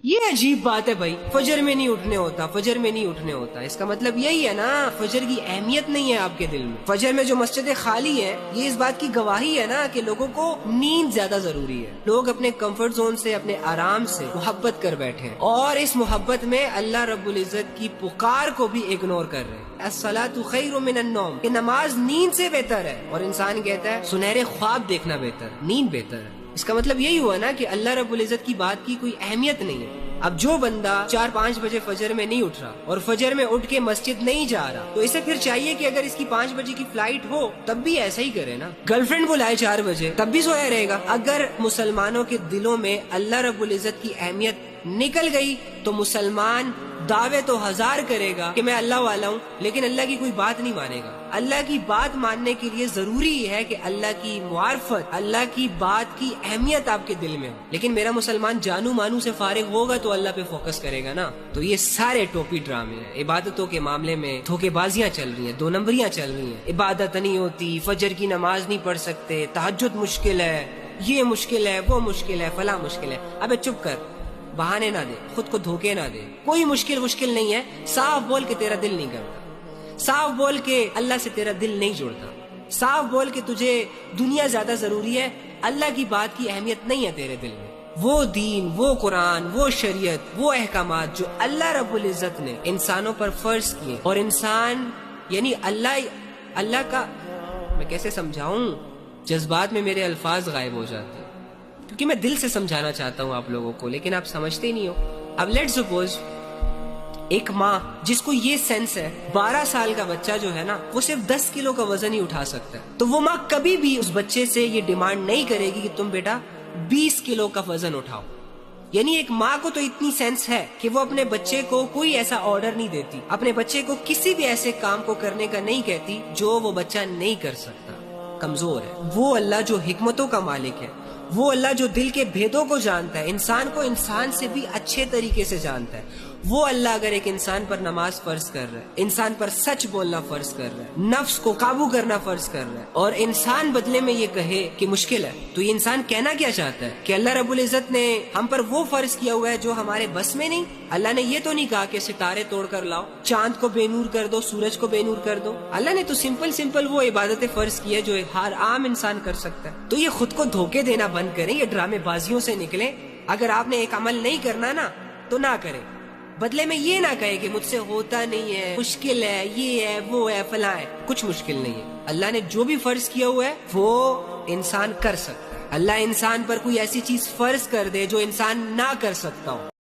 یہ عجیب بات ہے بھائی، فجر میں نہیں اٹھنے ہوتا، فجر میں نہیں اٹھنے ہوتا، اس کا مطلب یہی ہے نا فجر کی اہمیت نہیں ہے آپ کے دل میں۔ فجر میں جو مسجدیں خالی ہیں یہ اس بات کی گواہی ہے نا کہ لوگوں کو نیند زیادہ ضروری ہے، لوگ اپنے کمفرٹ زون سے، اپنے آرام سے محبت کر بیٹھے ہیں، اور اس محبت میں اللہ رب العزت کی پکار کو بھی اگنور کر رہے ہیں۔ الصلاۃ خیر من النوم، کہ نماز نیند سے بہتر ہے، اور انسان کہتا ہے سنہرے خواب دیکھنا بہتر، نیند بہتر ہے۔ اس کا مطلب یہی ہوا نا کہ اللہ رب العزت کی بات کی کوئی اہمیت نہیں ہے۔ اب جو بندہ 4-5 بجے فجر میں نہیں اٹھ رہا اور فجر میں اٹھ کے مسجد نہیں جا رہا، تو اسے پھر چاہیے کہ اگر اس کی 5 بجے کی فلائٹ ہو تب بھی ایسا ہی کرے نا، گرل فرینڈ بلائے 4 بجے تب بھی سویا رہے گا۔ اگر مسلمانوں کے دلوں میں اللہ رب العزت کی اہمیت نکل گئی تو مسلمان دعوے تو 1000 کرے گا کہ میں اللہ والا ہوں، لیکن اللہ کی کوئی بات نہیں مانے گا۔ اللہ کی بات ماننے کے لیے ضروری ہے کہ اللہ کی معرفت، اللہ کی بات کی اہمیت آپ کے دل میں ہو۔ لیکن میرا مسلمان جانو مانو سے فارغ ہوگا تو اللہ پہ فوکس کرے گا نا۔ تو یہ سارے ٹوپی ڈرامے ہیں، عبادتوں کے معاملے میں دھوکے بازیاں چل رہی ہیں، 2 نمبریاں چل رہی ہیں، عبادت نہیں ہوتی، فجر کی نماز نہیں پڑھ سکتے، تہجد مشکل ہے، یہ مشکل ہے، وہ مشکل ہے، فلاں مشکل ہے۔ ابے چپ کر، بہانے نہ دے، خود کو دھوکے نہ دے۔ کوئی مشکل نہیں ہے، صاف بول کے تیرا دل نہیں کرتا، صاف بول کے اللہ سے تیرا دل نہیں جڑتا، صاف بول کے تجھے دنیا زیادہ ضروری ہے، اللہ کی بات کی اہمیت نہیں ہے تیرے دل میں۔ وہ دین، وہ قرآن، وہ شریعت، وہ احکامات جو اللہ رب العزت نے انسانوں پر فرض کیے، اور انسان یعنی اللہ کا، میں کیسے سمجھاؤں، جذبات میں میرے الفاظ غائب ہو جاتے ہیں کیونکہ میں دل سے سمجھانا چاہتا ہوں آپ لوگوں کو، لیکن آپ سمجھتے ہی نہیں ہو۔ اب لیٹ سپوز ایک ماں جس کو یہ سینس ہے 12 سال کا بچہ جو ہے نا وہ صرف 10 کلو کا وزن ہی اٹھا سکتا ہے، تو وہ ماں کبھی بھی اس بچے سے یہ ڈیمانڈ نہیں کرے گی کہ تم بیٹا 20 کلو کا وزن اٹھاؤ۔ یعنی ایک ماں کو تو اتنی سینس ہے کہ وہ اپنے بچے کو کوئی ایسا آرڈر نہیں دیتی، اپنے بچے کو کسی بھی ایسے کام کو کرنے کا نہیں کہتی جو وہ بچہ نہیں کر سکتا، کمزور ہے۔ وہ اللہ جو حکمتوں کا مالک ہے، وہ اللہ جو دل کے بھیدوں کو جانتا ہے، انسان کو انسان سے بھی اچھے طریقے سے جانتا ہے، وہ اللہ اگر ایک انسان پر نماز فرض کر رہا ہے، انسان پر سچ بولنا فرض کر رہا ہے، نفس کو قابو کرنا فرض کر رہا ہے، اور انسان بدلے میں یہ کہے کہ مشکل ہے، تو یہ انسان کہنا کیا چاہتا ہے کہ اللہ رب العزت نے ہم پر وہ فرض کیا ہوا ہے جو ہمارے بس میں نہیں۔ اللہ نے یہ تو نہیں کہا کہ ستارے توڑ کر لاؤ، چاند کو بے نور کر دو، سورج کو بے نور کر دو۔ اللہ نے تو سمپل وہ عبادتیں فرض کی ہے جو ہر عام انسان کر سکتا ہے۔ تو یہ خود کو دھوکے دینا بند کریں، یہ ڈرامے بازیوں سے نکلیں۔ اگر آپ نے ایک عمل نہیں کرنا نا تو نہ کریں، بدلے میں یہ نہ کہے کہ مجھ سے ہوتا نہیں ہے، مشکل ہے، یہ ہے، وہ ہے، فلاں ہے۔ کچھ مشکل نہیں ہے، اللہ نے جو بھی فرض کیا ہوا ہے وہ انسان کر سکتا ہے۔ اللہ انسان پر کوئی ایسی چیز فرض کر دے جو انسان نہ کر سکتا ہو۔